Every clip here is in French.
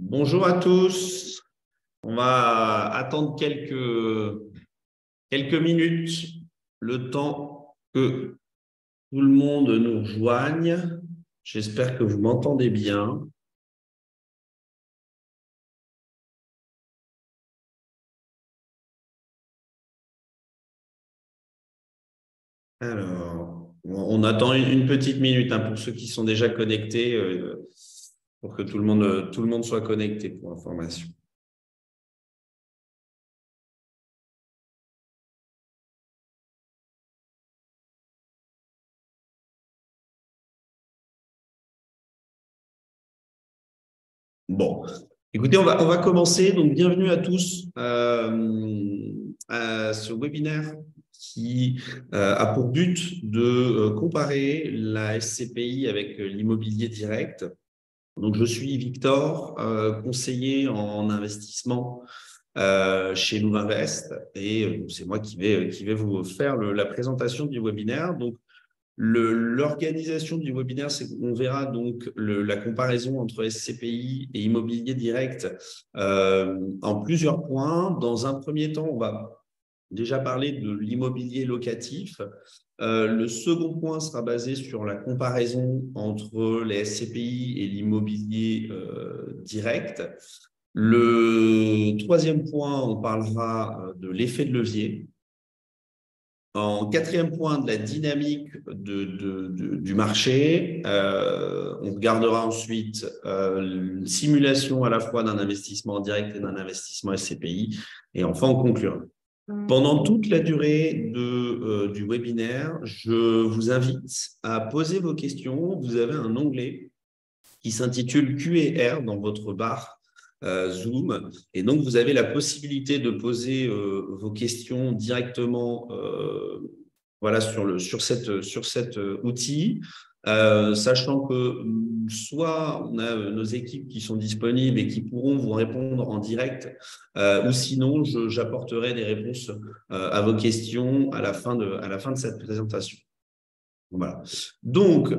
Bonjour à tous. On va attendre quelques minutes, le temps que tout le monde nous rejoigne. J'espère que vous m'entendez bien. Alors, on attend une petite minute pour ceux qui sont déjà connectés, pour que tout le monde soit connecté pour information. Bon, écoutez, on va commencer. Donc, bienvenue à tous à ce webinaire qui a pour but de comparer la SCPI avec l'immobilier direct. Donc, je suis Victor, conseiller en investissement chez Nouvinvest et c'est moi qui vais vous faire la présentation du webinaire. Donc, l'organisation du webinaire, c'est qu'on verra donc la comparaison entre SCPI et immobilier direct en plusieurs points. Dans un premier temps, on va déjà parler de l'immobilier locatif. Le second point sera basé sur la comparaison entre les SCPI et l'immobilier direct. Le troisième point, on parlera de l'effet de levier. En quatrième point, de la dynamique du marché. On regardera ensuite une simulation à la fois d'un investissement direct et d'un investissement SCPI. Et enfin, on conclura. Pendant toute la durée du webinaire, je vous invite à poser vos questions. Vous avez un onglet qui s'intitule Q&R dans votre barre Zoom. Et donc, vous avez la possibilité de poser vos questions directement voilà, sur cet outil, sachant que soit on a nos équipes qui sont disponibles et qui pourront vous répondre en direct, ou sinon, j'apporterai des réponses à vos questions à la fin de cette présentation. Voilà. Donc,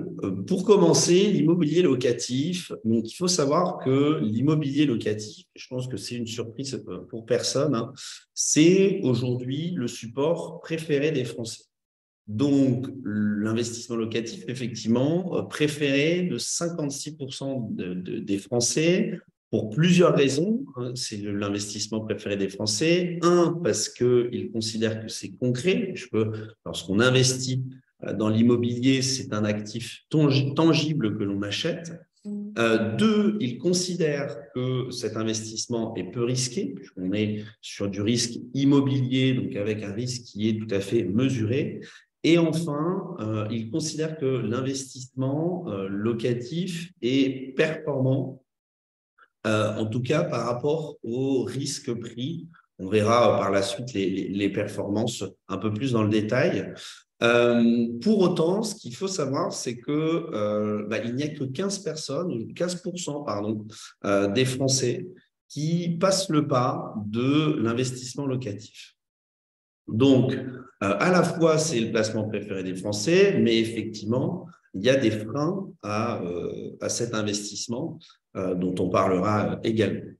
pour commencer, l'immobilier locatif. Donc, il faut savoir que l'immobilier locatif, je pense que c'est une surprise pour personne, hein, c'est aujourd'hui le support préféré des Français. Donc, l'investissement locatif, effectivement, préféré de 56% des Français pour plusieurs raisons. C'est l'investissement préféré des Français. Un, parce qu'ils considèrent que c'est concret. Lorsqu'on investit dans l'immobilier, c'est un actif tangible que l'on achète. Deux, ils considèrent que cet investissement est peu risqué, puisqu'on est sur du risque immobilier, donc avec un risque qui est tout à fait mesuré. Et enfin, ils considèrent que l'investissement locatif est performant, en tout cas par rapport au risque pris. On verra par la suite les performances un peu plus dans le détail. Pour autant, ce qu'il faut savoir, c'est que il n'y a que 15% pardon, des Français qui passent le pas de l'investissement locatif. Donc, à la fois, c'est le placement préféré des Français, mais effectivement, il y a des freins à cet investissement dont on parlera également.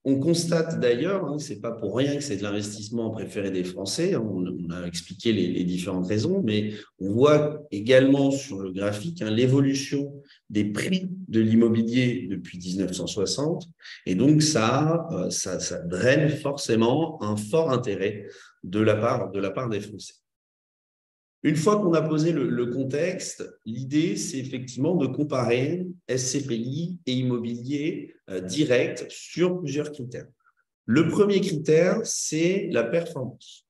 On constate d'ailleurs, ce n'est pas pour rien que c'est de l'investissement préféré des Français, on a expliqué les différentes raisons, mais on voit également sur le graphique l'évolution des prix de l'immobilier depuis 1960, et donc ça draine forcément un fort intérêt de la part des Français. Une fois qu'on a posé le contexte, l'idée, c'est effectivement de comparer SCPI et immobilier direct sur plusieurs critères. Le premier critère, c'est la performance.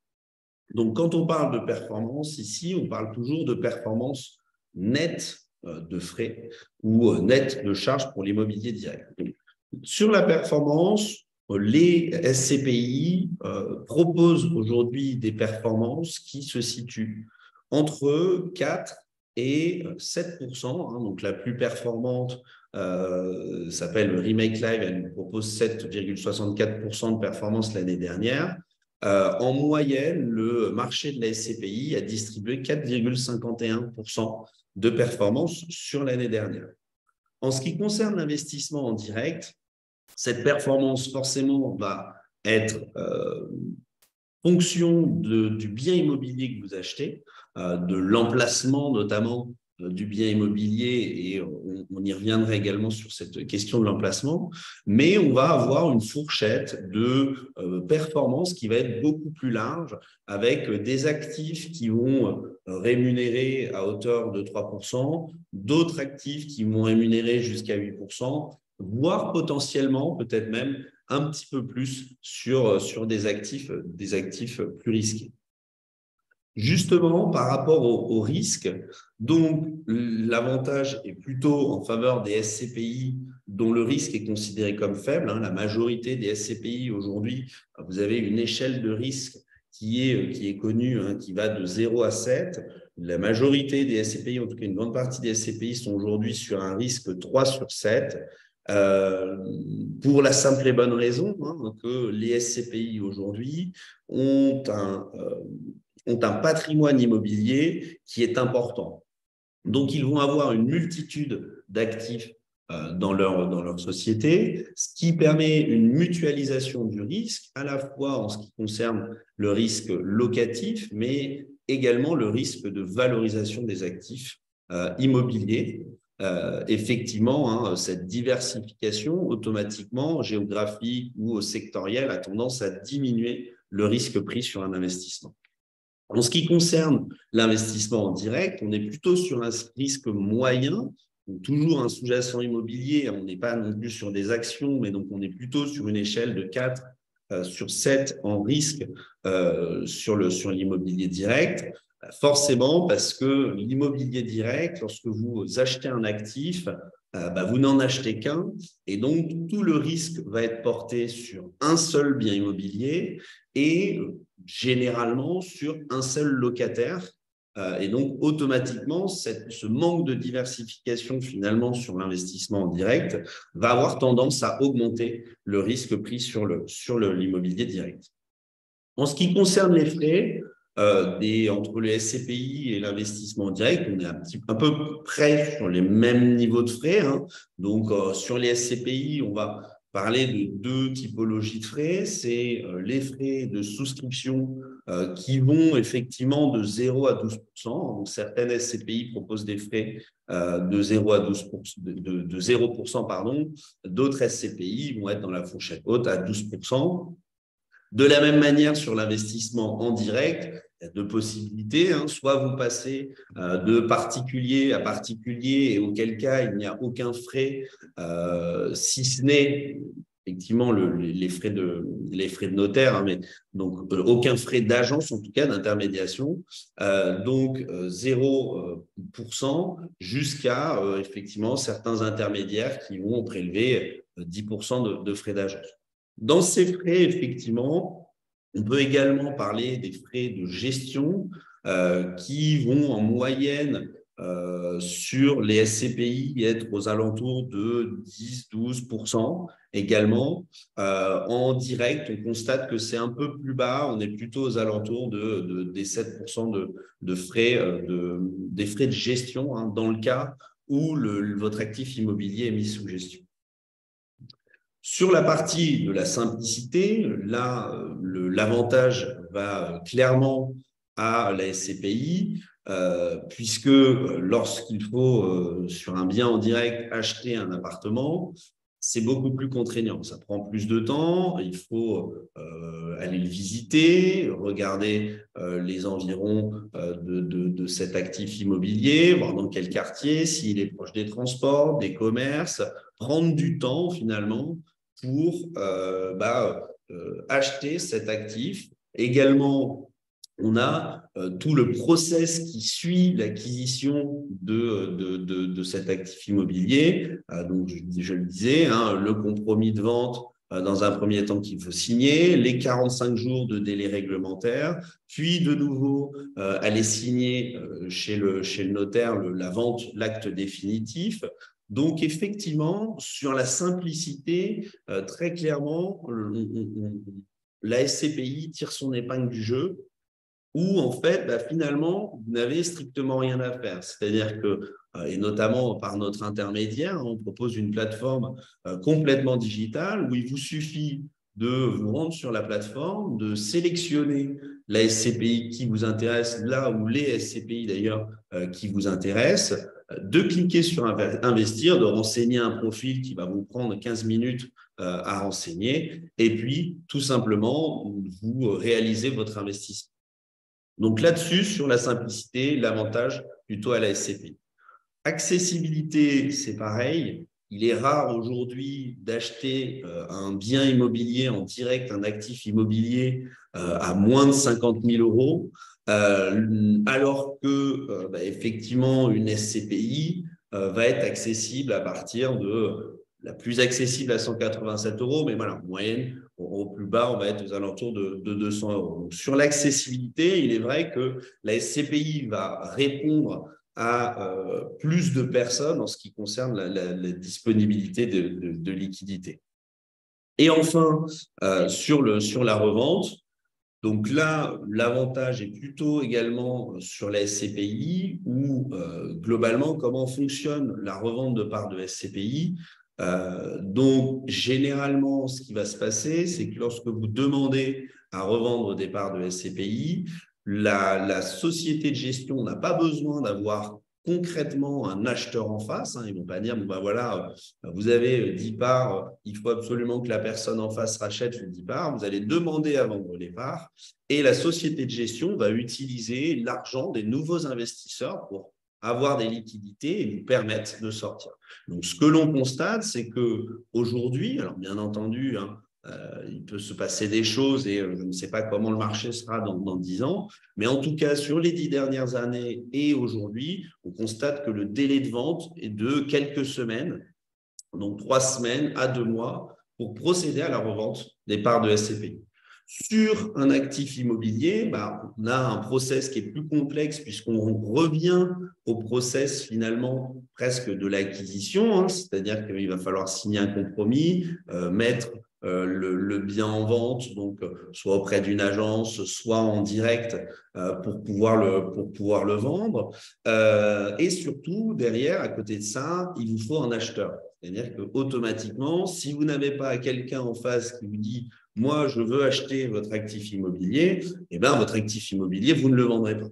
Donc, quand on parle de performance, ici, on parle toujours de performance nette de frais ou nette de charges pour l'immobilier direct. Donc, sur la performance, les SCPI proposent aujourd'hui des performances qui se situent entre 4 et 7%. Donc, la plus performante s'appelle Remake Live. Elle nous propose 7,64% de performance l'année dernière. En moyenne, le marché de la SCPI a distribué 4,51% de performance sur l'année dernière. En ce qui concerne l'investissement en direct, cette performance forcément va être fonction du bien immobilier que vous achetez, de l'emplacement notamment du bien immobilier, et on y reviendra également sur cette question de l'emplacement, mais on va avoir une fourchette de performance qui va être beaucoup plus large, avec des actifs qui vont rémunérer à hauteur de 3%, d'autres actifs qui vont rémunérer jusqu'à 8%, voire potentiellement, peut-être même un petit peu plus sur des actifs plus risqués. Justement, par rapport au risque, donc l'avantage est plutôt en faveur des SCPI dont le risque est considéré comme faible. La majorité des SCPI aujourd'hui, vous avez une échelle de risque qui est connue, qui va de 0 à 7. La majorité des SCPI, en tout cas une grande partie des SCPI, sont aujourd'hui sur un risque 3 sur 7. Pour la simple et bonne raison que les SCPI aujourd'hui ont un patrimoine immobilier qui est important. Donc, ils vont avoir une multitude d'actifs dans leur société, ce qui permet une mutualisation du risque, à la fois en ce qui concerne le risque locatif, mais également le risque de valorisation des actifs immobiliers. Effectivement, cette diversification automatiquement géographique ou sectorielle a tendance à diminuer le risque pris sur un investissement. En ce qui concerne l'investissement en direct, on est plutôt sur un risque moyen, donc toujours un sous-jacent immobilier, on n'est pas non plus sur des actions, mais donc on est plutôt sur une échelle de 4 sur 7 en risque sur l'immobilier direct. Forcément, parce que l'immobilier direct, lorsque vous achetez un actif, vous n'en achetez qu'un, et donc tout le risque va être porté sur un seul bien immobilier et généralement sur un seul locataire. Et donc, automatiquement, ce manque de diversification finalement sur l'investissement en direct va avoir tendance à augmenter le risque pris sur l'immobilier direct. En ce qui concerne les frais, entre le SCPI et l'investissement direct, on est un peu près sur les mêmes niveaux de frais. Donc, sur les SCPI, on va parler de deux typologies de frais. C'est les frais de souscription qui vont effectivement de 0 à 12%. Donc, certaines SCPI proposent des frais de 0 à 12%, de 0%, pardon. D'autres SCPI vont être dans la fourchette haute à 12%. De la même manière, sur l'investissement en direct, il y a deux possibilités. Soit vous passez de particulier à particulier, et auquel cas, il n'y a aucun frais, si ce n'est effectivement les frais de notaire, mais donc aucun frais d'agence, en tout cas d'intermédiation. Donc 0% jusqu'à effectivement certains intermédiaires qui vont prélever 10% de frais d'agence. Dans ces frais, effectivement, on peut également parler des frais de gestion qui vont en moyenne sur les SCPI être aux alentours de 10-12% également. En direct, on constate que c'est un peu plus bas, on est plutôt aux alentours des 7% de frais, des frais de gestion dans le cas où votre actif immobilier est mis sous gestion. Sur la partie de la simplicité, là, l'avantage va clairement à la SCPI, puisque lorsqu'il faut, sur un bien en direct, acheter un appartement, c'est beaucoup plus contraignant. Ça prend plus de temps, il faut aller le visiter, regarder les environs de cet actif immobilier, voir dans quel quartier, s'il est proche des transports, des commerces, prendre du temps finalement pour acheter cet actif. Également, on a tout le process qui suit l'acquisition de cet actif immobilier. Donc, je le disais, le compromis de vente dans un premier temps qu'il faut signer, les 45 jours de délai réglementaire, puis de nouveau aller signer chez le notaire la vente, l'acte définitif. Donc, effectivement, sur la simplicité, très clairement, la SCPI tire son épingle du jeu, où en fait, finalement, vous n'avez strictement rien à faire. C'est-à-dire que et notamment par notre intermédiaire. On propose une plateforme complètement digitale où il vous suffit de vous rendre sur la plateforme, de sélectionner la SCPI qui vous intéresse, là où les SCPI d'ailleurs qui vous intéressent, de cliquer sur investir, de renseigner un profil qui va vous prendre 15 minutes à renseigner, et puis tout simplement, vous réalisez votre investissement. Donc là-dessus, sur la simplicité, l'avantage plutôt à la SCPI. Accessibilité, c'est pareil. Il est rare aujourd'hui d'acheter un bien immobilier en direct, un actif immobilier à moins de 50 000 euros, alors que effectivement une SCPI va être accessible à partir de la plus accessible à 187 euros, mais voilà, en moyenne, au plus bas, on va être aux alentours de 200 euros. Donc, sur l'accessibilité, il est vrai que la SCPI va répondre à plus de personnes en ce qui concerne la disponibilité de liquidité. Et enfin, sur la revente, donc là, l'avantage est plutôt également sur la SCPI où globalement, comment fonctionne la revente de parts de SCPI. Donc, généralement, ce qui va se passer, c'est que lorsque vous demandez à revendre des parts de SCPI, la société de gestion n'a pas besoin d'avoir concrètement un acheteur en face. Ils ne vont pas dire, bon, ben voilà, vous avez 10 parts, il faut absolument que la personne en face rachète les 10 parts. Vous allez demander à vendre les parts et la société de gestion va utiliser l'argent des nouveaux investisseurs pour avoir des liquidités et vous permettre de sortir. Donc, ce que l'on constate, c'est qu'aujourd'hui, alors bien entendu, il peut se passer des choses et je ne sais pas comment le marché sera dans 10 ans, mais en tout cas, sur les 10 dernières années et aujourd'hui, on constate que le délai de vente est de quelques semaines, donc 3 semaines à 2 mois, pour procéder à la revente des parts de SCPI. Sur un actif immobilier, on a un process qui est plus complexe puisqu'on revient au process finalement presque de l'acquisition, c'est-à-dire qu'il va falloir signer un compromis, mettre le bien en vente, donc soit auprès d'une agence, soit en direct pour pouvoir le vendre. Et surtout, derrière, à côté de ça, il vous faut un acheteur. C'est-à-dire qu'automatiquement, si vous n'avez pas quelqu'un en face qui vous dit « moi, je veux acheter votre actif immobilier », eh bien, votre actif immobilier, vous ne le vendrez pas.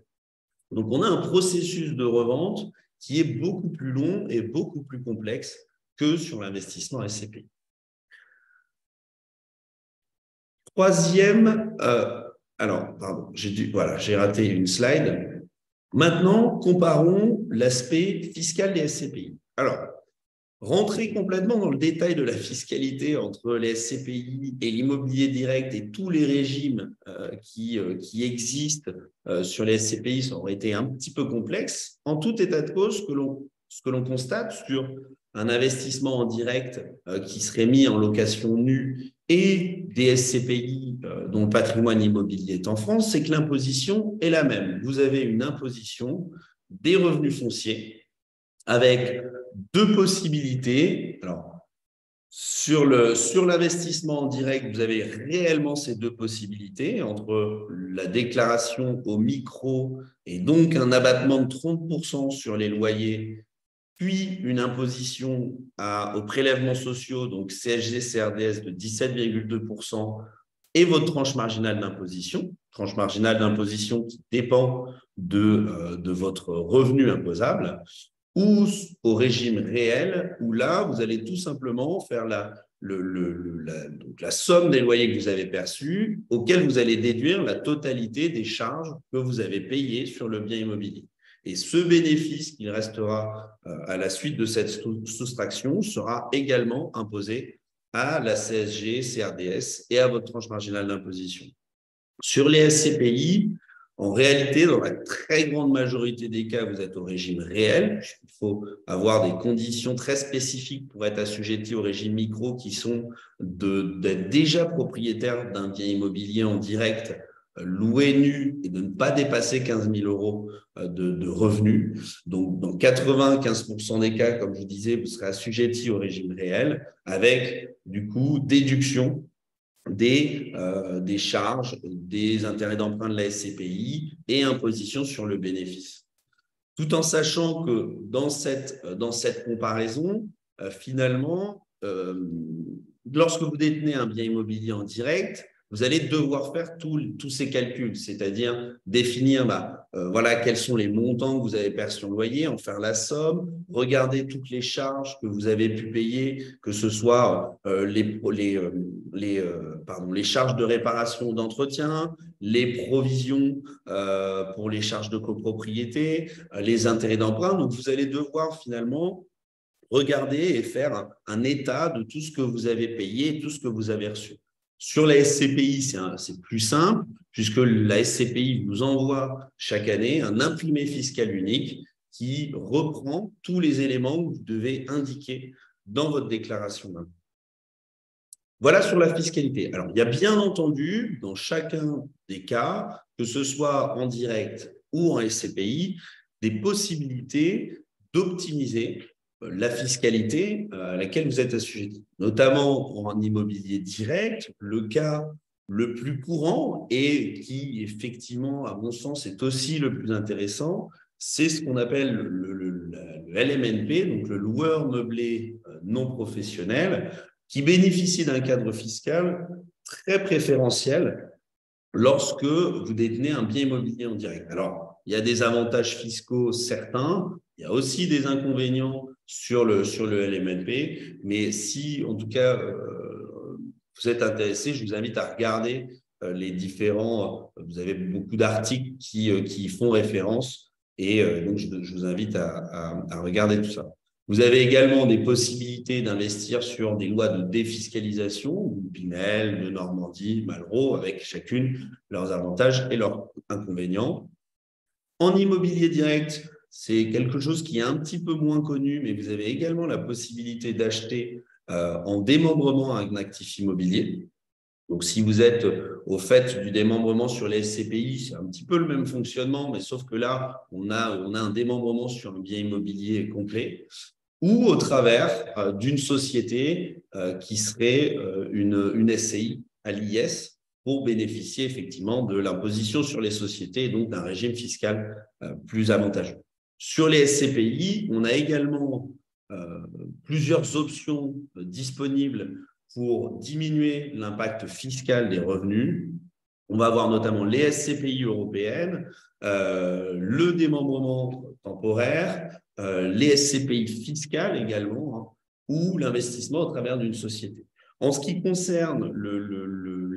Donc, on a un processus de revente qui est beaucoup plus long et beaucoup plus complexe que sur l'investissement SCPI. Troisième, alors, pardon, j'ai raté une slide. Maintenant, comparons l'aspect fiscal des SCPI. Alors, rentrer complètement dans le détail de la fiscalité entre les SCPI et l'immobilier direct et tous les régimes qui existent sur les SCPI, ça aurait été un petit peu complexe. En tout état de cause, ce que l'on constate sur un investissement en direct qui serait mis en location nue et des SCPI dont le patrimoine immobilier est en France, c'est que l'imposition est la même. Vous avez une imposition des revenus fonciers avec deux possibilités. Alors, sur l'investissement en direct, vous avez réellement ces deux possibilités entre la déclaration au micro et donc un abattement de 30% sur les loyers, puis une imposition aux prélèvements sociaux, donc CSG, CRDS de 17,2% et votre tranche marginale d'imposition qui dépend de votre revenu imposable, ou au régime réel, où là, vous allez tout simplement faire donc la somme des loyers que vous avez perçus, auquel vous allez déduire la totalité des charges que vous avez payées sur le bien immobilier. Et ce bénéfice qu'il restera à la suite de cette soustraction sera également imposé à la CSG, CRDS et à votre tranche marginale d'imposition. Sur les SCPI, en réalité, dans la très grande majorité des cas, vous êtes au régime réel. Il faut avoir des conditions très spécifiques pour être assujetti au régime micro qui sont d'être déjà propriétaire d'un bien immobilier en direct, loué nu et de ne pas dépasser 15 000 euros de revenus. Donc, dans 95% des cas, comme je disais, vous serez assujetti au régime réel avec, du coup, déduction des charges, des intérêts d'emprunt de la SCPI et imposition sur le bénéfice. tout en sachant que dans cette comparaison, finalement, lorsque vous détenez un bien immobilier en direct, vous allez devoir faire tous ces calculs, c'est-à-dire définir voilà, quels sont les montants que vous avez perçus en loyer, en faire la somme, regarder toutes les charges que vous avez pu payer, que ce soit les charges de réparation, d'entretien, les provisions pour les charges de copropriété, les intérêts d'emprunt. Donc, vous allez devoir finalement regarder et faire un état de tout ce que vous avez payé et tout ce que vous avez reçu. Sur la SCPI, c'est plus simple, puisque la SCPI vous envoie chaque année un imprimé fiscal unique qui reprend tous les éléments que vous devez indiquer dans votre déclaration d'impôt. Voilà sur la fiscalité. Alors, il y a bien entendu, dans chacun des cas, que ce soit en direct ou en SCPI, des possibilités d'optimiser la fiscalité à laquelle vous êtes assujetti. Notamment en immobilier direct, le cas le plus courant et qui, effectivement, à mon sens, est aussi le plus intéressant, c'est ce qu'on appelle le LMNP, donc le loueur meublé non professionnel, qui bénéficie d'un cadre fiscal très préférentiel lorsque vous détenez un bien immobilier en direct. Alors, il y a des avantages fiscaux certains, il y a aussi des inconvénients sur le LMNP, mais si, en tout cas, vous êtes intéressé, je vous invite à regarder les différents, vous avez beaucoup d'articles qui font référence, et donc je vous invite à regarder tout ça. Vous avez également des possibilités d'investir sur des lois de défiscalisation, Pinel, de Normandie, Malraux, avec chacune leurs avantages et leurs inconvénients. En immobilier direct, c'est quelque chose qui est un petit peu moins connu, mais vous avez également la possibilité d'acheter en démembrement un actif immobilier. Donc, si vous êtes au fait du démembrement sur les SCPI, c'est un petit peu le même fonctionnement, mais sauf que là, on a un démembrement sur un bien immobilier complet, ou au travers d'une société qui serait une SCI à l'IS pour bénéficier effectivement de l'imposition sur les sociétés et donc d'un régime fiscal plus avantageux. Sur les SCPI, on a également plusieurs options disponibles pour diminuer l'impact fiscal des revenus. On va avoir notamment les SCPI européennes, le démembrement temporaire, les SCPI fiscales également, hein, ou l'investissement au travers d'une société. En ce qui concerne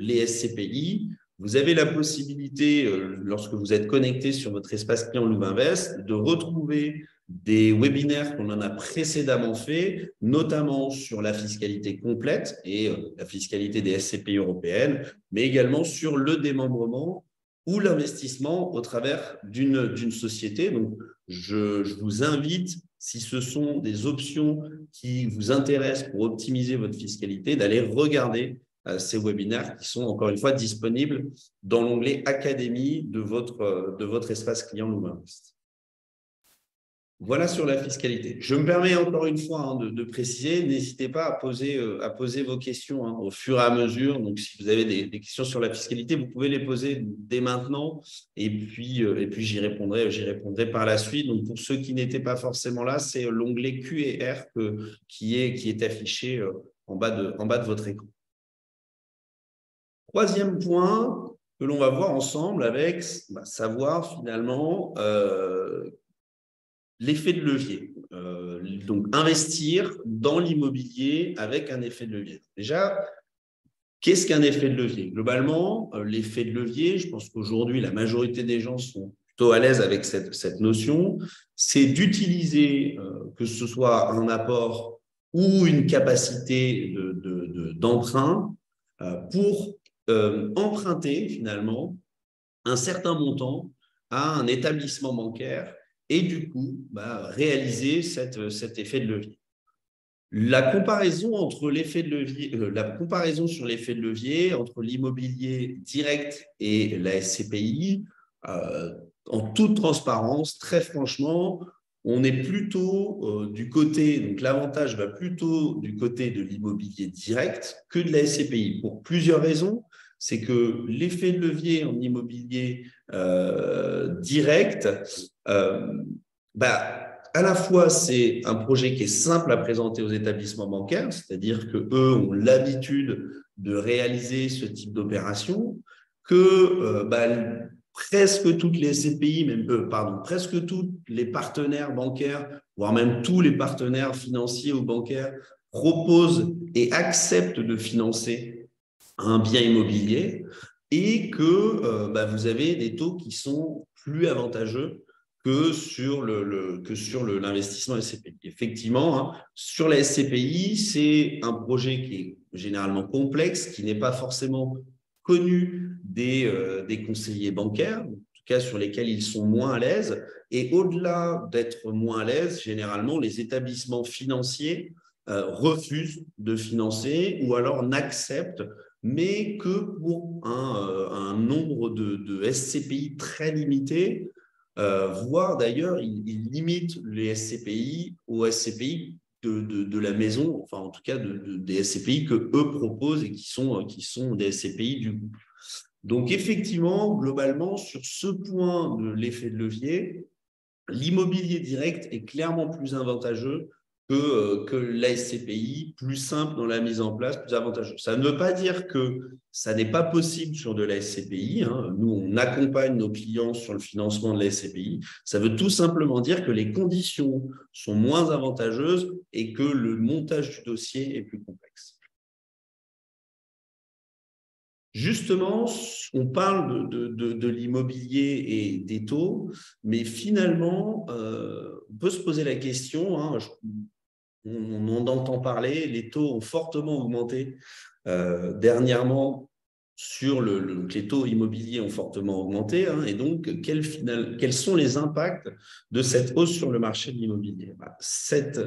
les SCPI, vous avez la possibilité, lorsque vous êtes connecté sur votre espace client Louvainvest, de retrouver des webinaires qu'on en a précédemment fait, notamment sur la fiscalité complète et la fiscalité des SCPI européennes, mais également sur le démembrement ou l'investissement au travers d'une société. Donc, je vous invite, si ce sont des options qui vous intéressent pour optimiser votre fiscalité, d'aller regarder ces webinaires qui sont encore une fois disponibles dans l'onglet Académie de votre espace client Louvainvest. Voilà sur la fiscalité. Je me permets encore une fois de préciser, n'hésitez pas à poser vos questions au fur et à mesure. Donc, si vous avez des questions sur la fiscalité, vous pouvez les poser dès maintenant et puis j'y répondrai par la suite. Donc, pour ceux qui n'étaient pas forcément là, c'est l'onglet Q&R qui est affiché en bas de votre écran. Troisième point que l'on va voir ensemble avec savoir finalement l'effet de levier. Donc, investir dans l'immobilier avec un effet de levier. Déjà, qu'est-ce qu'un effet de levier? Globalement, l'effet de levier, je pense qu'aujourd'hui, la majorité des gens sont plutôt à l'aise avec cette notion, c'est d'utiliser, que ce soit un apport ou une capacité d'emprunt pour emprunter finalement un certain montant à un établissement bancaire et du coup réaliser cet effet de levier. La comparaison sur l'effet de levier entre l'immobilier direct et la SCPI, en toute transparence, très franchement, on est plutôt du côté, donc l'avantage va plutôt du côté de l'immobilier direct que de la SCPI, pour plusieurs raisons. C'est que l'effet de levier en immobilier direct À la fois, c'est un projet qui est simple à présenter aux établissements bancaires, c'est-à-dire qu'eux ont l'habitude de réaliser ce type d'opération, que presque toutes les CPI, presque tous les partenaires bancaires, voire même tous les partenaires financiers ou bancaires, proposent et acceptent de financer un bien immobilier et que vous avez des taux qui sont plus avantageux que sur l'investissement SCPI. Effectivement, hein, sur la SCPI, c'est un projet qui est généralement complexe, qui n'est pas forcément connu des conseillers bancaires, en tout cas sur lesquels ils sont moins à l'aise. Et au-delà d'être moins à l'aise, généralement, les établissements financiers refusent de financer ou alors n'acceptent mais que pour un nombre de SCPI très limité, voire d'ailleurs, il limite les SCPI aux SCPI de la maison, enfin en tout cas des SCPI que eux proposent et qui sont des SCPI du groupe. Donc effectivement, globalement, sur ce point de l'effet de levier, l'immobilier direct est clairement plus avantageux que la SCPI, plus simple dans la mise en place, plus avantageux. Ça ne veut pas dire que ça n'est pas possible sur de la SCPI. Hein. Nous, on accompagne nos clients sur le financement de la SCPI. Ça veut tout simplement dire que les conditions sont moins avantageuses et que le montage du dossier est plus complexe. Justement, on parle de l'immobilier et des taux, mais finalement, on peut se poser la question, hein, on en entend parler, les taux ont fortement augmenté dernièrement les taux immobiliers ont fortement augmenté, hein, et donc quels sont les impacts de cette hausse sur le marché de l'immobilier? Cette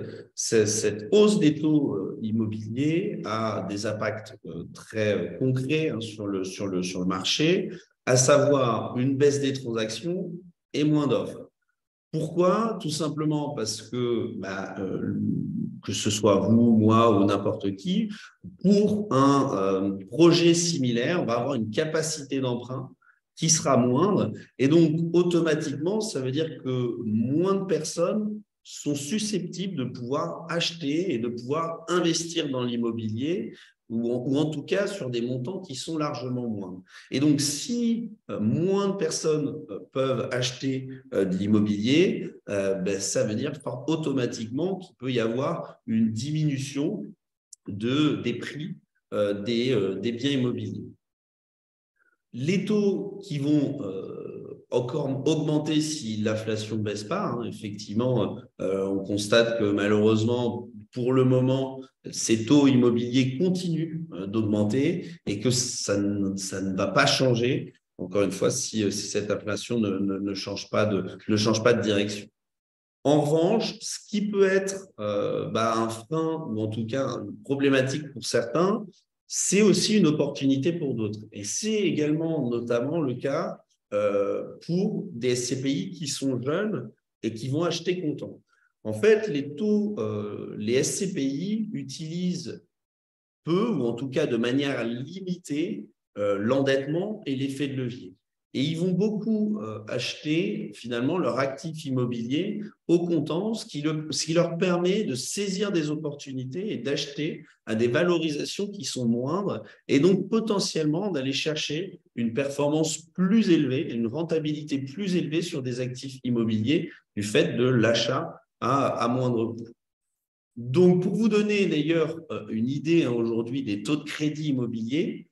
hausse des taux immobiliers a des impacts très concrets, hein, sur le marché, à savoir une baisse des transactions et moins d'offres. Pourquoi? Tout simplement parce que ce soit vous, moi ou n'importe qui, pour un projet similaire, on va avoir une capacité d'emprunt qui sera moindre. Et donc, automatiquement, ça veut dire que moins de personnes sont susceptibles de pouvoir acheter et de pouvoir investir dans l'immobilier ou en tout cas sur des montants qui sont largement moindres. Et donc, si moins de personnes peuvent acheter de l'immobilier, ça veut dire automatiquement qu'il peut y avoir une diminution des prix des biens immobiliers. Les taux qui vont encore augmenter si l'inflation ne baisse pas, hein, effectivement, on constate que malheureusement, pour le moment, ces taux immobiliers continuent d'augmenter et que ça ne va pas changer, encore une fois, si cette inflation ne change pas de direction. En revanche, ce qui peut être un frein ou en tout cas une problématique pour certains, c'est aussi une opportunité pour d'autres. Et c'est également notamment le cas pour des SCPI qui sont jeunes et qui vont acheter comptant. En fait, les SCPI utilisent peu ou en tout cas de manière limitée l'endettement et l'effet de levier. Et ils vont beaucoup acheter finalement leur actif immobilier au comptant, ce qui leur permet de saisir des opportunités et d'acheter à des valorisations qui sont moindres et donc potentiellement d'aller chercher une performance plus élevée, une rentabilité plus élevée sur des actifs immobiliers du fait de l'achat à moindre coût. Donc, pour vous donner d'ailleurs une idée aujourd'hui des taux de crédit immobilier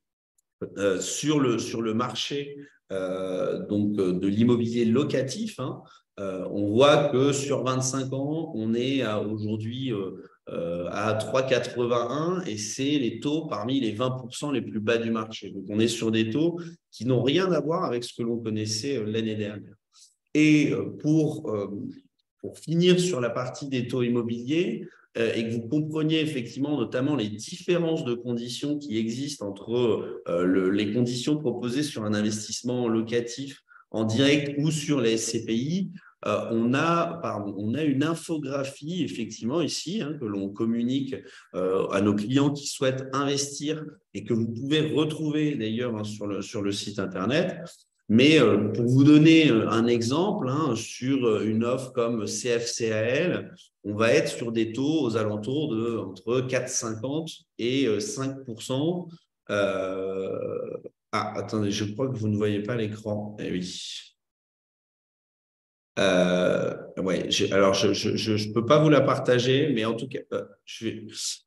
sur le marché de l'immobilier locatif, hein, on voit que sur 25 ans, on est aujourd'hui à 3,81 et c'est les taux parmi les 20% les plus bas du marché. Donc, on est sur des taux qui n'ont rien à voir avec ce que l'on connaissait l'année dernière. Et pour finir sur la partie des taux immobiliers, et que vous compreniez effectivement notamment les différences de conditions qui existent entre les conditions proposées sur un investissement locatif en direct ou sur les SCPI, on a une infographie effectivement ici, hein, que l'on communique à nos clients qui souhaitent investir et que vous pouvez retrouver d'ailleurs, hein, sur le site internet, Mais pour vous donner un exemple, hein, sur une offre comme CFCAL, on va être sur des taux aux alentours de entre 4,50 et 5%. Attendez, je crois que vous ne voyez pas l'écran. Eh oui. Ouais, alors je peux pas vous la partager, mais en tout cas,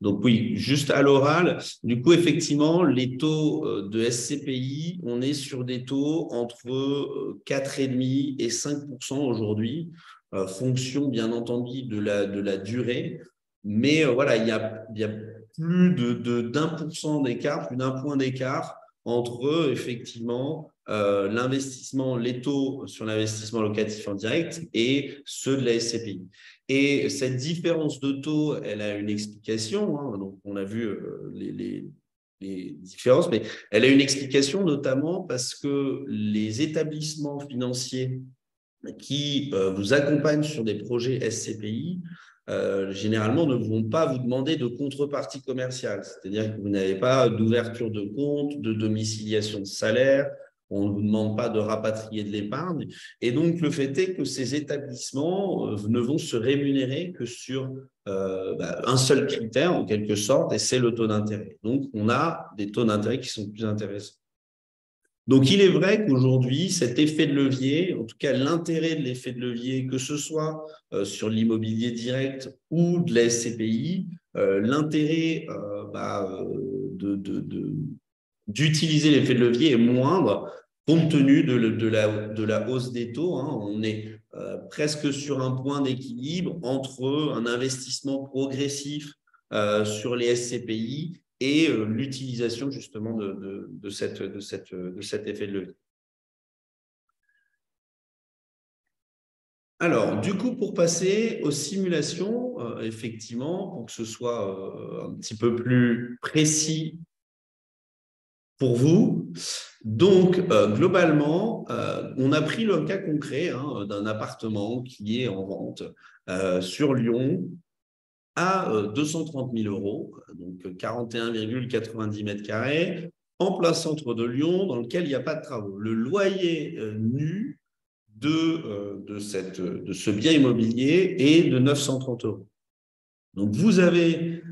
donc oui, juste à l'oral. Du coup, effectivement, les taux de SCPI, on est sur des taux entre 4,5 et 5% aujourd'hui, fonction bien entendu de la durée. Mais voilà, il y a plus d'1% d'écart, plus d'un point d'écart entre effectivement l'investissement, les taux sur l'investissement locatif en direct et ceux de la SCPI. Et cette différence de taux, elle a une explication. Hein, donc, on a vu les différences, mais elle a une explication notamment parce que les établissements financiers qui vous accompagnent sur des projets SCPI, généralement ne vont pas vous demander de contrepartie commerciale. C'est-à-dire que vous n'avez pas d'ouverture de compte, de domiciliation de salaire, on ne vous demande pas de rapatrier de l'épargne. Et donc, le fait est que ces établissements ne vont se rémunérer que sur un seul critère, en quelque sorte, et c'est le taux d'intérêt. Donc, on a des taux d'intérêt qui sont plus intéressants. Donc, il est vrai qu'aujourd'hui, cet effet de levier, en tout cas l'intérêt de l'effet de levier, que ce soit sur l'immobilier direct ou de la SCPI, l'intérêt d'utiliser l'effet de levier est moindre compte tenu de la hausse des taux. Hein. On est presque sur un point d'équilibre entre un investissement progressif sur les SCPI et l'utilisation justement de cet effet de levier. Alors, du coup, pour passer aux simulations, effectivement, pour que ce soit un petit peu plus précis pour vous. Donc, globalement, on a pris le cas concret hein, d'un appartement qui est en vente sur Lyon à 230 000 euros, donc 41,90 mètres carrés, en plein centre de Lyon, dans lequel il n'y a pas de travaux. Le loyer nu de ce bien immobilier est de 930 euros. Donc, vous avez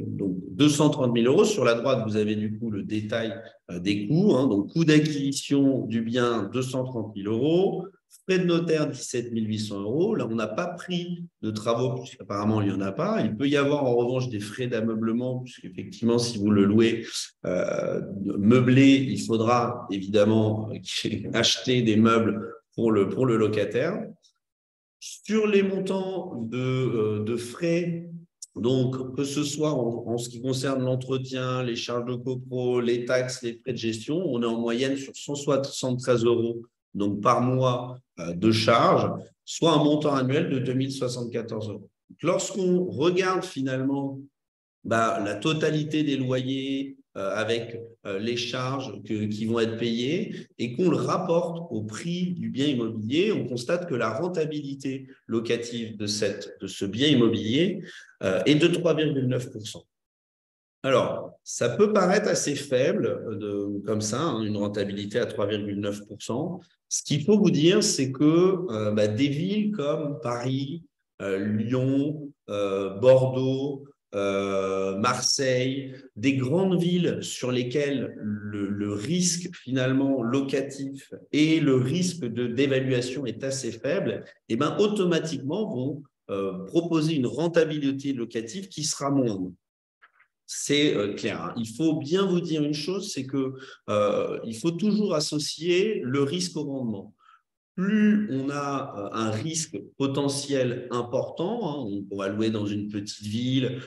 donc 230 000 euros. Sur la droite, vous avez du coup le détail des coûts. Hein, donc, coût d'acquisition du bien, 230 000 euros. Frais de notaire, 17 800 euros. Là, on n'a pas pris de travaux, puisqu'apparemment, il n'y en a pas. Il peut y avoir en revanche des frais d'ameublement, puisqu'effectivement, si vous le louez meublé, il faudra évidemment acheter des meubles pour le locataire. Sur les montants de frais, donc que ce soit en ce qui concerne l'entretien, les charges de copro, les taxes, les frais de gestion, on est en moyenne sur 173 euros donc par mois de charges, soit un montant annuel de 2074 euros. Lorsqu'on regarde finalement la totalité des loyers avec les charges qui vont être payées et qu'on le rapporte au prix du bien immobilier, on constate que la rentabilité locative de ce bien immobilier est de 3,9%. Alors, ça peut paraître assez faible comme ça, hein, une rentabilité à 3,9%. Ce qu'il faut vous dire, c'est que des villes comme Paris, Lyon, Bordeaux, Marseille, des grandes villes sur lesquelles le risque finalement locatif et le risque d'évaluation est assez faible, et ben, automatiquement vont proposer une rentabilité locative qui sera moindre. C'est clair. Hein. Il faut bien vous dire une chose, c'est que il faut toujours associer le risque au rendement. Plus on a un risque potentiel important, hein, on va louer dans une petite ville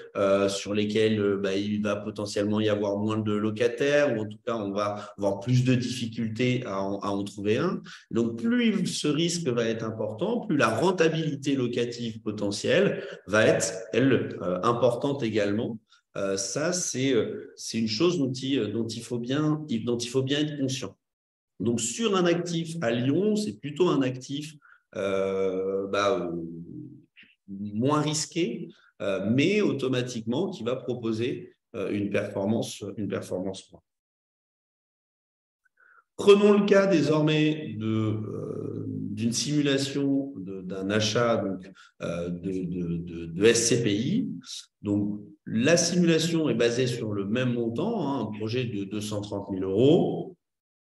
sur lesquelles il va potentiellement y avoir moins de locataires, ou en tout cas on va avoir plus de difficultés à en trouver un. Donc plus ce risque va être important, plus la rentabilité locative potentielle va être, elle, importante également. Ça, c'est une chose dont il faut bien être conscient. Donc, sur un actif à Lyon, c'est plutôt un actif moins risqué, mais automatiquement qui va proposer une performance. Prenons le cas désormais d'une simulation d'un achat donc, de SCPI. Donc, la simulation est basée sur le même montant, hein, un projet de 230 000 euros,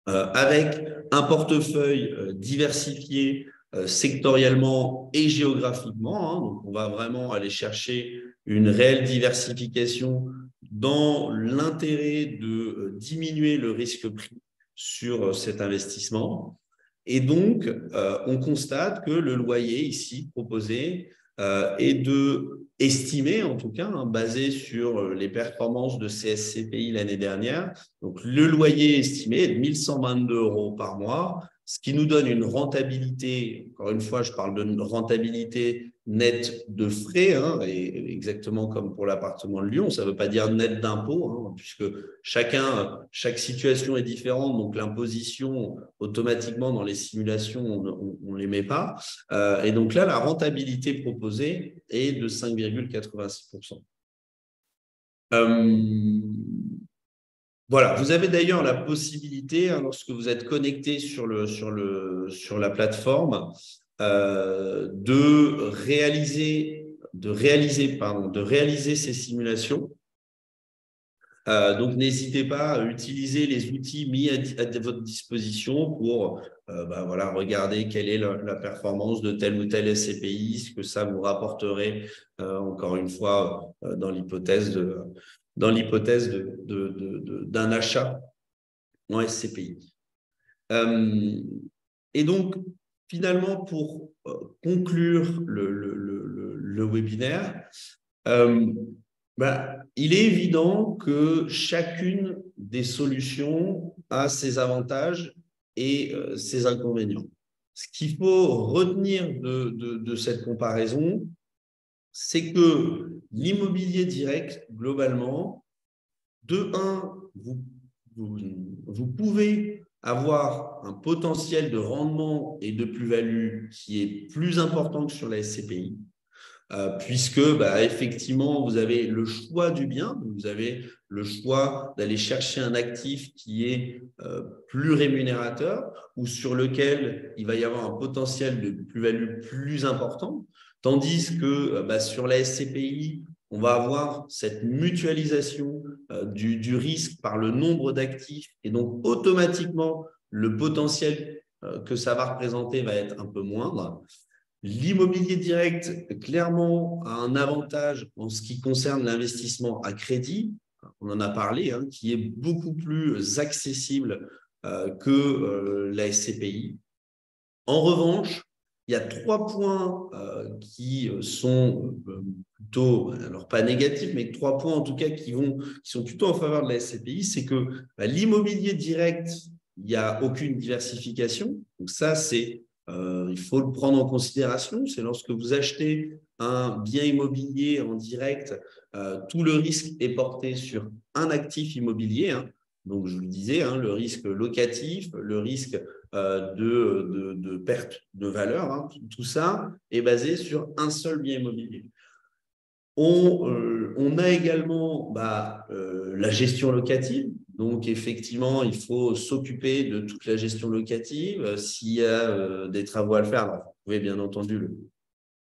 avec un portefeuille diversifié sectoriellement et géographiquement. Hein. Donc, on va vraiment aller chercher une réelle diversification dans l'intérêt de diminuer le risque pris sur cet investissement. Et donc, on constate que le loyer ici proposé est de estimé, en tout cas, hein, basé sur les performances de CSCPI l'année dernière. Donc, le loyer estimé est de 1 122 euros par mois, ce qui nous donne une rentabilité, encore une fois, je parle de rentabilité nette de frais, hein, et exactement comme pour l'appartement de Lyon, ça ne veut pas dire net d'impôt, hein, puisque chaque situation est différente, donc l'imposition, automatiquement, dans les simulations, on ne les met pas. Et donc là, la rentabilité proposée est de 5,86%. Voilà, vous avez d'ailleurs la possibilité, hein, lorsque vous êtes connecté sur la plateforme, de réaliser ces simulations. Donc, n'hésitez pas à utiliser les outils mis à votre disposition pour voilà, regarder quelle est la performance de tel ou tel SCPI, ce que ça vous rapporterait, encore une fois, dans l'hypothèse d'un achat en SCPI. Et donc, finalement, pour conclure le webinaire, il est évident que chacune des solutions a ses avantages et ses inconvénients. Ce qu'il faut retenir de cette comparaison, c'est que l'immobilier direct, globalement, de un, vous pouvez avoir un potentiel de rendement et de plus-value qui est plus important que sur la SCPI. Puisque effectivement, vous avez le choix du bien, vous avez le choix d'aller chercher un actif qui est plus rémunérateur ou sur lequel il va y avoir un potentiel de plus-value plus important, tandis que sur la SCPI, on va avoir cette mutualisation du risque par le nombre d'actifs et donc automatiquement, le potentiel que ça va représenter va être un peu moindre. L'immobilier direct, clairement, a un avantage en ce qui concerne l'investissement à crédit, on en a parlé, hein, qui est beaucoup plus accessible que la SCPI. En revanche, il y a 3 points qui sont plutôt, alors pas négatifs, mais 3 points en tout cas qui sont plutôt en faveur de la SCPI, c'est que l'immobilier direct, il n'y a aucune diversification. Donc ça, il faut le prendre en considération. C'est lorsque vous achetez un bien immobilier en direct, tout le risque est porté sur un actif immobilier. Hein. Donc, je vous le disais, hein, le risque locatif, le risque de perte de valeur, hein, tout ça est basé sur un seul bien immobilier. On a également la gestion locative. Donc, effectivement, il faut s'occuper de toute la gestion locative. S'il y a des travaux à le faire, alors, vous pouvez bien entendu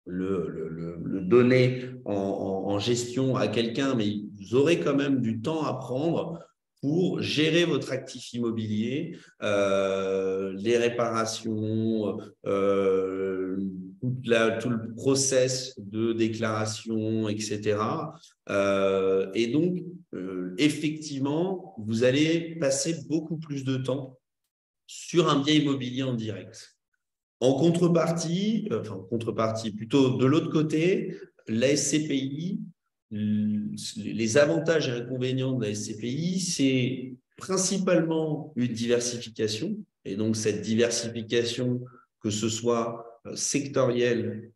le donner en gestion à quelqu'un, mais vous aurez quand même du temps à prendre pour gérer votre actif immobilier, les réparations, tout le process de déclaration, etc. Et donc, effectivement, vous allez passer beaucoup plus de temps sur un bien immobilier en direct. En contrepartie, plutôt de l'autre côté, la SCPI, les avantages et inconvénients de la SCPI, c'est principalement une diversification. Et donc, cette diversification, que ce soit sectorielle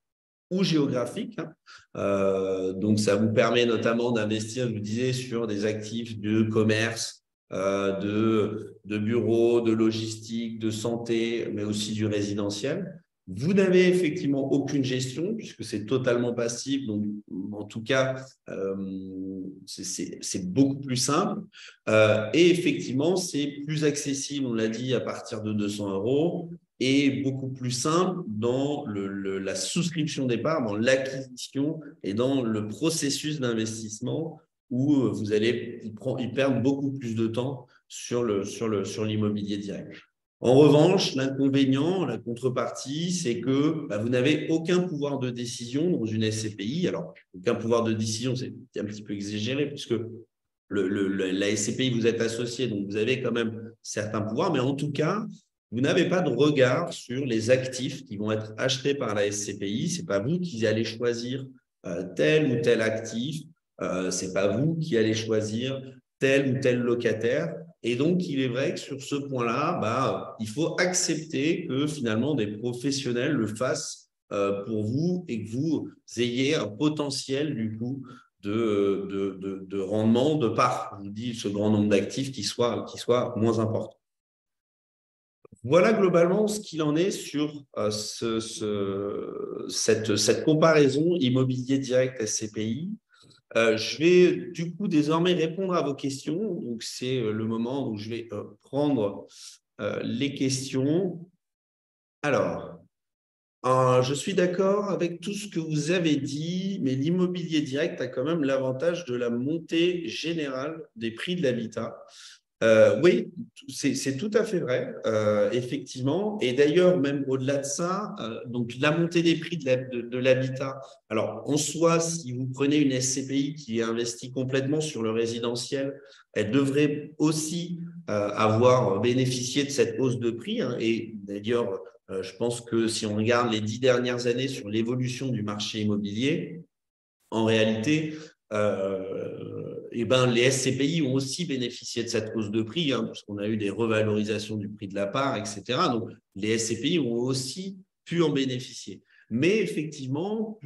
ou géographique. Donc, ça vous permet notamment d'investir, je vous disais, sur des actifs de commerce, de bureaux, de logistique, de santé, mais aussi du résidentiel. Vous n'avez effectivement aucune gestion puisque c'est totalement passif. Donc, en tout cas, c'est beaucoup plus simple. Et effectivement, c'est plus accessible, on l'a dit, à partir de 200 euros et beaucoup plus simple dans la souscription d'épargne, dans l'acquisition et dans le processus d'investissement où vous allez y perdre beaucoup plus de temps sur l'immobilier direct. En revanche, l'inconvénient, la contrepartie, c'est que vous n'avez aucun pouvoir de décision dans une SCPI. Alors, aucun pouvoir de décision, c'est un petit peu exagéré, puisque la SCPI, vous êtes associé, donc vous avez quand même certains pouvoirs, mais en tout cas, vous n'avez pas de regard sur les actifs qui vont être achetés par la SCPI. Ce n'est pas vous qui allez choisir tel ou tel actif. Ce n'est pas vous qui allez choisir tel ou tel locataire. Et donc, il est vrai que sur ce point-là, il faut accepter que finalement des professionnels le fassent pour vous et que vous ayez un potentiel du coup de rendement de par, je vous dis, ce grand nombre d'actifs qui soit moins important. Voilà globalement ce qu'il en est sur cette comparaison immobilier direct SCPI. Je vais du coup désormais répondre à vos questions. Donc, c'est le moment où je vais prendre les questions. Alors, je suis d'accord avec tout ce que vous avez dit, mais l'immobilier direct a quand même l'avantage de la montée générale des prix de l'habitat. Oui, c'est tout à fait vrai, effectivement. Et d'ailleurs, même au-delà de ça, donc la montée des prix de l'habitat. Alors, en soi, si vous prenez une SCPI qui investit complètement sur le résidentiel, elle devrait aussi avoir bénéficié de cette hausse de prix. Hein. Et d'ailleurs, je pense que si on regarde les 10 dernières années sur l'évolution du marché immobilier, en réalité, les SCPI ont aussi bénéficié de cette hausse de prix, hein, parce qu'on a eu des revalorisations du prix de la part, etc. Donc, les SCPI ont aussi pu en bénéficier. Mais effectivement,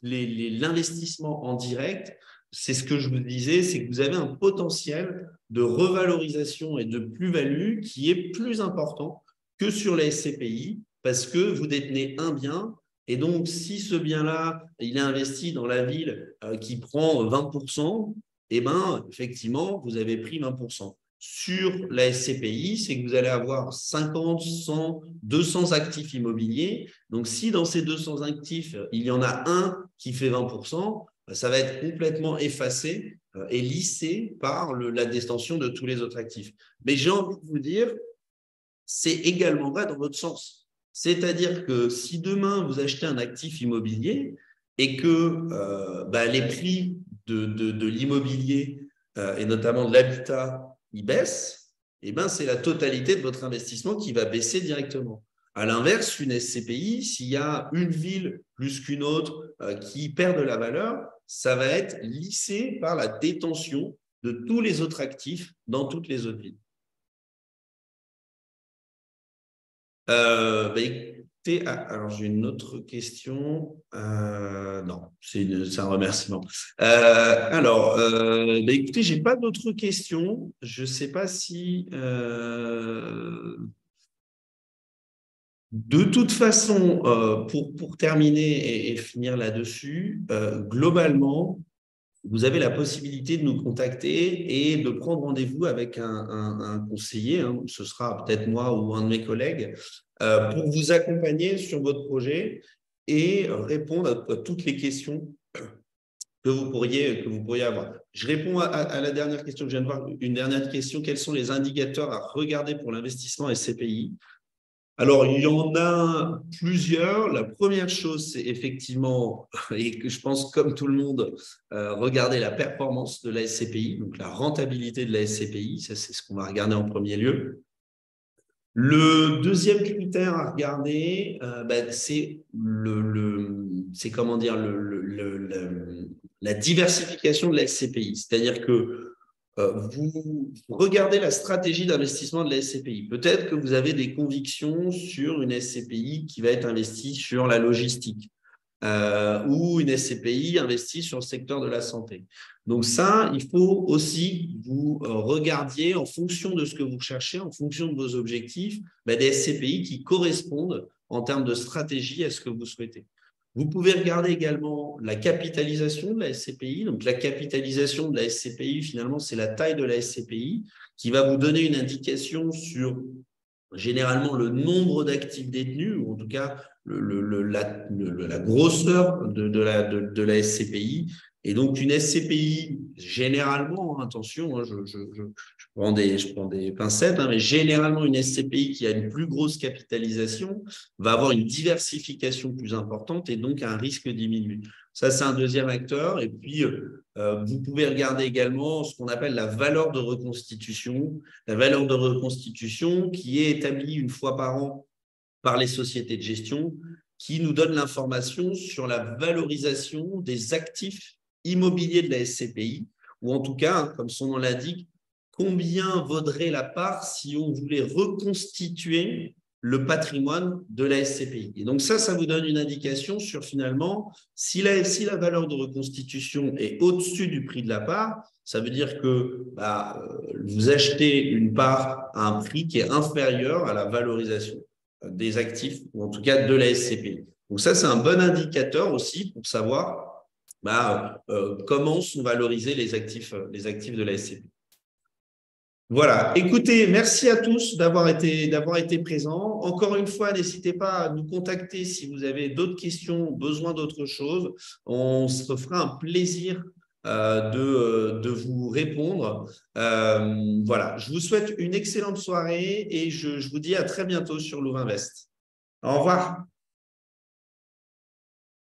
l'investissement en direct, c'est ce que je vous disais, c'est que vous avez un potentiel de revalorisation et de plus-value qui est plus important que sur les SCPI, parce que vous détenez un bien. Et donc, si ce bien-là, il est investi dans la ville qui prend 20%, effectivement, vous avez pris 20%. Sur la SCPI, c'est que vous allez avoir 50, 100, 200 actifs immobiliers. Donc, si dans ces 200 actifs, il y en a un qui fait 20%, ça va être complètement effacé et lissé par la détention de tous les autres actifs. Mais j'ai envie de vous dire, c'est également vrai dans l'autre sens. C'est-à-dire que si demain, vous achetez un actif immobilier et que les prix de l'immobilier et notamment de l'habitat, ils baissent, c'est la totalité de votre investissement qui va baisser directement. À l'inverse, une SCPI, s'il y a une ville plus qu'une autre qui perd de la valeur, ça va être lissé par la détention de tous les autres actifs dans toutes les autres villes. Écoutez, alors j'ai une autre question. Non, c'est un remerciement. Écoutez, j'ai pas d'autres questions. Je sais pas si. De toute façon, pour terminer et finir là-dessus, globalement, vous avez la possibilité de nous contacter et de prendre rendez-vous avec un conseiller, hein, ce sera peut-être moi ou un de mes collègues, pour vous accompagner sur votre projet et répondre à toutes les questions que vous pourriez avoir. Je réponds à la dernière question que je viens de voir. Une dernière question, quels sont les indicateurs à regarder pour l'investissement SCPI ? Alors, il y en a plusieurs. La première chose, c'est effectivement, et que je pense comme tout le monde, regarder la performance de la SCPI, donc la rentabilité de la SCPI. Ça, c'est ce qu'on va regarder en premier lieu. Le deuxième critère à regarder, c'est la diversification de la SCPI. C'est-à-dire que vous regardez la stratégie d'investissement de la SCPI. Peut-être que vous avez des convictions sur une SCPI qui va être investie sur la logistique ou une SCPI investie sur le secteur de la santé. Donc ça, il faut aussi que vous regardiez en fonction de ce que vous cherchez, en fonction de vos objectifs, des SCPI qui correspondent en termes de stratégie à ce que vous souhaitez. Vous pouvez regarder également la capitalisation de la SCPI. Donc, la capitalisation de la SCPI, finalement, c'est la taille de la SCPI qui va vous donner une indication sur généralement le nombre d'actifs détenus, ou en tout cas la grosseur de la SCPI. Et donc, une SCPI, généralement, attention, hein, je prends des pincettes, hein, mais généralement, une SCPI qui a une plus grosse capitalisation va avoir une diversification plus importante et donc un risque diminué. Ça, c'est un deuxième acteur. Et puis, vous pouvez regarder également ce qu'on appelle la valeur de reconstitution. La valeur de reconstitution qui est établie une fois par an par les sociétés de gestion, qui nous donne l'information sur la valorisation des actifs immobiliers de la SCPI, ou en tout cas, comme son nom l'indique, combien vaudrait la part si on voulait reconstituer le patrimoine de la SCPI. Et donc ça vous donne une indication sur finalement, si la valeur de reconstitution est au-dessus du prix de la part, ça veut dire que vous achetez une part à un prix qui est inférieur à la valorisation des actifs, ou en tout cas de la SCPI. Donc ça, c'est un bon indicateur aussi pour savoir comment sont valorisés les actifs de la SCPI. Voilà, écoutez, merci à tous d'avoir été présents. Encore une fois, n'hésitez pas à nous contacter si vous avez d'autres questions, besoin d'autre chose. On se fera un plaisir de vous répondre. Voilà, je vous souhaite une excellente soirée et je vous dis à très bientôt sur Louvainvest. Au revoir.